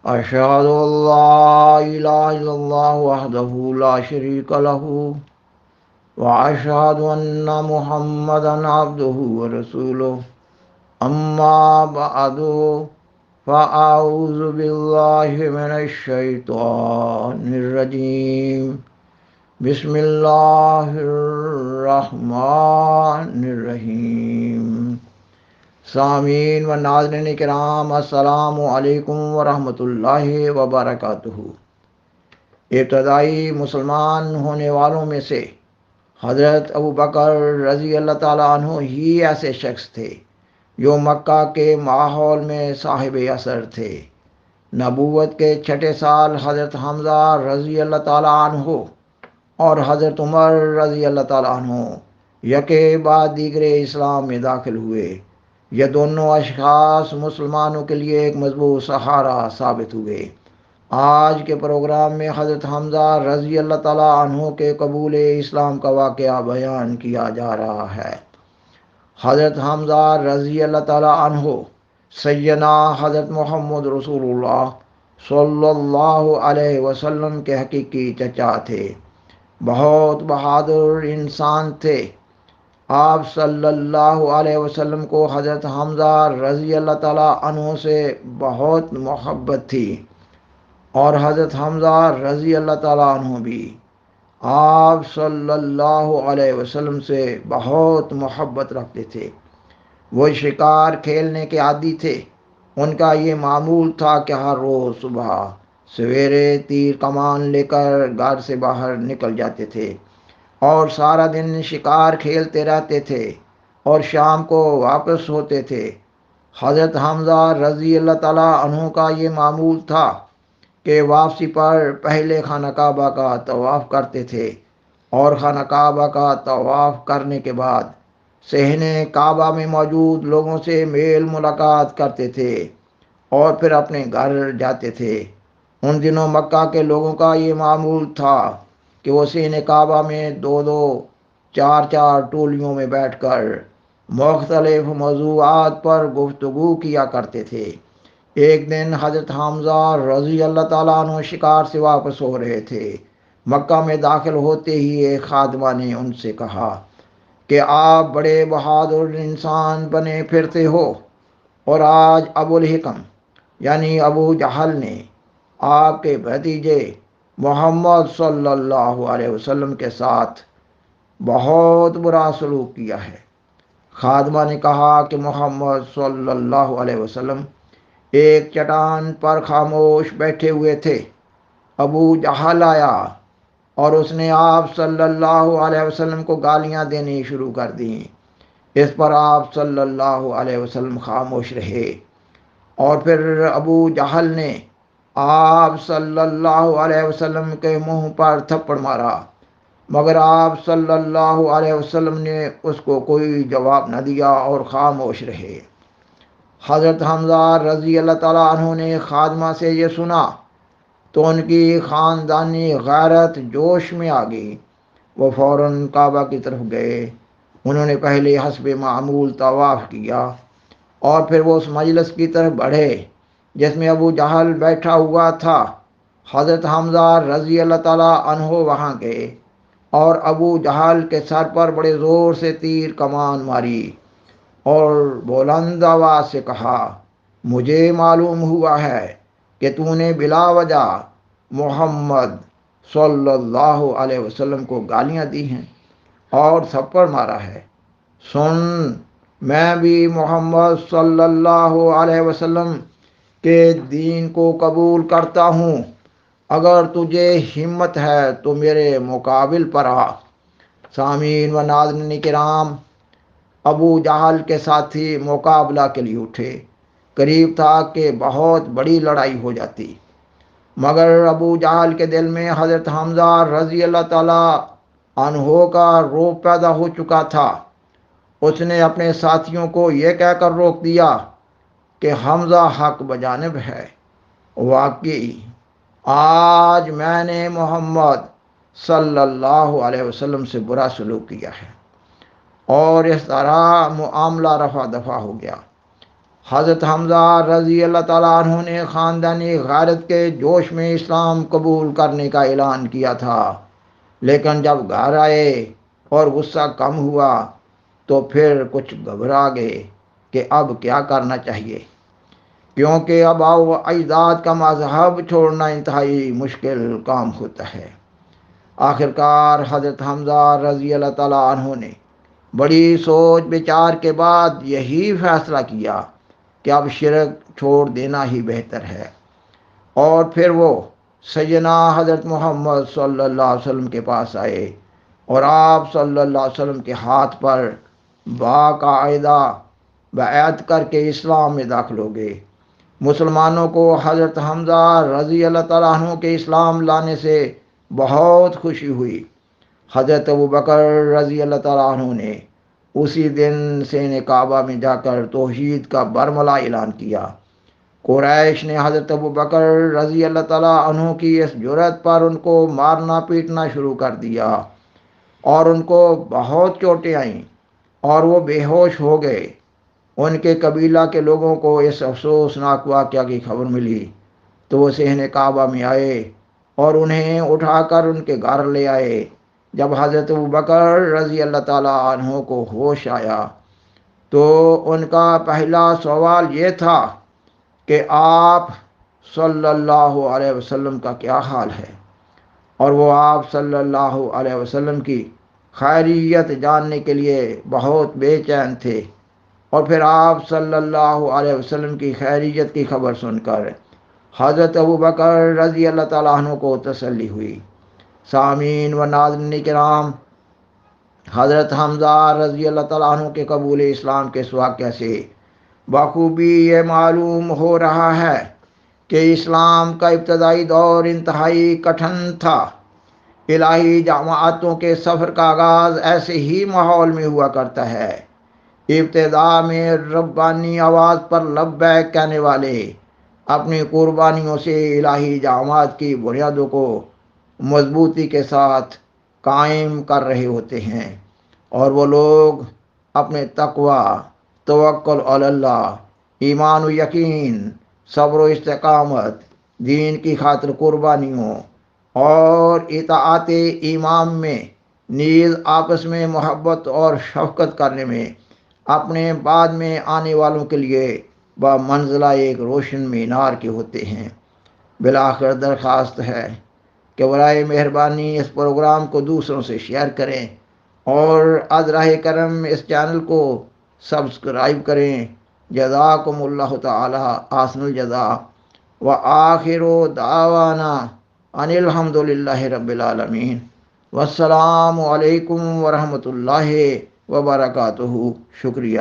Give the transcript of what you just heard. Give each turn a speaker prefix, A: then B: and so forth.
A: أشهد أن لا إله إلا الله وحده لا شريك له وأشهد أن محمدا عبده ورسوله أما بعد فأعوذ بالله من الشيطان الرجيم بسم الله الرحمن الرحيم سامعین و ناظرین کرام، السلام علیکم ورحمۃ اللہ وبرکاتہ۔ ابتدائی مسلمان ہونے والوں میں سے حضرت ابو بکر رضی اللہ تعالیٰ عنہ ہی ایسے شخص تھے جو مکہ کے ماحول میں صاحب اثر تھے۔ نبوت کے چھٹے سال حضرت حمزہ رضی اللہ تعالیٰ عنہ اور حضرت عمر رضی اللہ تعالیٰ عنہ یکے بعد دیگر اسلام میں داخل ہوئے۔ یہ دونوں اشخاص مسلمانوں کے لیے ایک مضبوط سہارا ثابت ہوئے۔ آج کے پروگرام میں حضرت حمزہ رضی اللہ تعالیٰ عنہ کے قبول اسلام کا واقعہ بیان کیا جا رہا ہے۔ حضرت حمزہ رضی اللہ تعالیٰ عنہ سیدنا حضرت محمد رسول اللہ صلی اللہ علیہ وسلم کے حقیقی چچا تھے۔ بہت بہادر انسان تھے۔ آپ صلی اللہ علیہ وسلم کو حضرت حمزہ رضی اللہ تعالیٰ عنہ سے بہت محبت تھی، اور حضرت حمزہ رضی اللہ تعالیٰ عنہ بھی آپ صلی اللہ علیہ وسلم سے بہت محبت رکھتے تھے۔ وہ شکار کھیلنے کے عادی تھے۔ ان کا یہ معمول تھا کہ ہر روز صبح سویرے تیر کمان لے کر گھر سے باہر نکل جاتے تھے اور سارا دن شکار کھیلتے رہتے تھے اور شام کو واپس ہوتے تھے۔ حضرت حمزہ رضی اللہ تعالیٰ عنہ کا یہ معمول تھا کہ واپسی پر پہلے خانہ کعبہ کا طواف کرتے تھے اور خانہ کعبہ کا طواف کرنے کے بعد صحن کعبہ میں موجود لوگوں سے میل ملاقات کرتے تھے اور پھر اپنے گھر جاتے تھے۔ ان دنوں مکہ کے لوگوں کا یہ معمول تھا کہ وہ صحن کعبہ میں دو دو چار چار ٹولیوں میں بیٹھ کر مختلف موضوعات پر گفتگو کیا کرتے تھے۔ ایک دن حضرت حمزہ رضی اللہ تعالیٰ عنہ شکار سے واپس ہو رہے تھے۔ مکہ میں داخل ہوتے ہی ایک خادمہ نے ان سے کہا کہ آپ بڑے بہادر انسان بنے پھرتے ہو، اور آج ابو الحکم یعنی ابو جہل نے آپ کے بھتیجے محمد صلی اللہ علیہ وسلم کے ساتھ بہت برا سلوک کیا ہے۔ خادمہ نے کہا کہ محمد صلی اللہ علیہ وسلم ایک چٹان پر خاموش بیٹھے ہوئے تھے۔ ابو جہل آیا اور اس نے آپ صلی اللہ علیہ وسلم کو گالیاں دینی شروع کر دیں۔ اس پر آپ صلی اللہ علیہ وسلم خاموش رہے، اور پھر ابو جہل نے آپ صلی اللہ علیہ وسلم کے منہ پر تھپڑ مارا، مگر آپ صلی اللہ علیہ وسلم نے اس کو کوئی جواب نہ دیا اور خاموش رہے۔ حضرت حمزہ رضی اللہ تعالیٰ عنہ نے خادمہ سے یہ سنا تو ان کی خاندانی غیرت جوش میں آ گئی۔ وہ فوراً کعبہ کی طرف گئے۔ انہوں نے پہلے حسب معمول طواف کیا اور پھر وہ اس مجلس کی طرف بڑھے جس میں ابو جہل بیٹھا ہوا تھا۔ حضرت حمزہ رضی اللہ تعالیٰ عنہ وہاں گئے اور ابو جہل کے سر پر بڑے زور سے تیر کمان ماری اور بلند آواز سے کہا، مجھے معلوم ہوا ہے کہ تو نے بلا وجہ محمد صلی اللہ علیہ وسلم کو گالیاں دی ہیں اور تھپڑ مارا ہے۔ سن، میں بھی محمد صلی اللہ علیہ وسلم کے دین کو قبول کرتا ہوں۔ اگر تجھے ہمت ہے تو میرے مقابل پر آ۔ سامعین و ناظرین کرام، ابو جہل کے ساتھی مقابلہ کے لیے اٹھے۔ قریب تھا کہ بہت بڑی لڑائی ہو جاتی، مگر ابو جہل کے دل میں حضرت حمزہ رضی اللہ تعالیٰ عنہ کا رعب پیدا ہو چکا تھا۔ اس نے اپنے ساتھیوں کو یہ کہہ کر روک دیا کہ حمزہ حق بجانب ہے۔ واقعی آج میں نے محمد صلی اللہ علیہ وسلم سے برا سلوک کیا ہے، اور اس طرح معاملہ رفع دفع ہو گیا۔ حضرت حمزہ رضی اللہ تعالیٰ عنہ نے خاندانی غیرت کے جوش میں اسلام قبول کرنے کا اعلان کیا تھا، لیکن جب گھر آئے اور غصہ کم ہوا تو پھر کچھ گھبرا گئے کہ اب کیا کرنا چاہیے، کیونکہ آباء و اجداد کا مذہب چھوڑنا انتہائی مشکل کام ہوتا ہے۔ آخرکار حضرت حمزہ رضی اللہ تعالیٰ عنہ نے بڑی سوچ بچار کے بعد یہی فیصلہ کیا کہ اب شرک چھوڑ دینا ہی بہتر ہے، اور پھر وہ سیدنا حضرت محمد صلی اللہ علیہ وسلم کے پاس آئے اور آپ صلی اللہ علیہ وسلم کے ہاتھ پر باقاعدہ بیعت کر کے اسلام میں داخل ہو گئے۔ مسلمانوں کو حضرت حمزہ رضی اللہ تعالیٰ عنہ کے اسلام لانے سے بہت خوشی ہوئی۔ حضرت ابوبکر رضی اللہ تعالیٰ عنہ نے اسی دن سین کعبہ میں جا کر توحید کا برملا اعلان کیا۔ قریش نے حضرت ابوبکر رضی اللہ تعالیٰ عنہ کی اس جرأت پر ان کو مارنا پیٹنا شروع کر دیا اور ان کو بہت چوٹیں آئیں اور وہ بے ہوش ہو گئے۔ ان کے قبیلہ کے لوگوں کو اس افسوسناک واقعہ کی خبر ملی تو وہ صحن کعبہ میں آئے اور انہیں اٹھا کر ان کے گھر لے آئے۔ جب حضرت ابوبکر رضی اللہ تعالیٰ عنہ کو ہوش آیا تو ان کا پہلا سوال یہ تھا کہ آپ صلی اللہ علیہ وسلم کا کیا حال ہے، اور وہ آپ صلی اللہ علیہ وسلم کی خیریت جاننے کے لیے بہت بے چین تھے۔ اور پھر آپ صلی اللہ علیہ وسلم کی خیریت کی خبر سن کر حضرت ابوبکر رضی اللہ تعالیٰ عنہ کو تسلی ہوئی۔ سامعین و ناظرین کرام، حضرت حمزہ رضی اللہ تعالیٰ عنہ کے قبول اسلام کے اس واقعہ سے بخوبی یہ معلوم ہو رہا ہے کہ اسلام کا ابتدائی دور انتہائی کٹھن تھا۔ الہی جماعتوں کے سفر کا آغاز ایسے ہی ماحول میں ہوا کرتا ہے۔ ابتدا میں ربانی آواز پر لبیک کہنے والے اپنی قربانیوں سے الہی جماعت کی بنیادوں کو مضبوطی کے ساتھ قائم کر رہے ہوتے ہیں، اور وہ لوگ اپنے تقوی، توکل علی اللہ، ایمان و یقین، صبر و استقامت، دین کی خاطر قربانیوں اور اطاعت امام میں نیز آپس میں محبت اور شفقت کرنے میں اپنے بعد میں آنے والوں کے لیے بمنزلہ ایک روشن مینار کے ہوتے ہیں۔ بالآخر درخواست ہے کہ برائے مہربانی اس پروگرام کو دوسروں سے شیئر کریں اور از راہ کرم اس چینل کو سبسکرائب کریں۔ جزاکم اللہ تعالی احسن الجزاء وآخر دعوانا ان الحمد للہ رب العالمین۔ والسلام علیکم ورحمۃ اللہ وبرکاتہ۔ شکریہ۔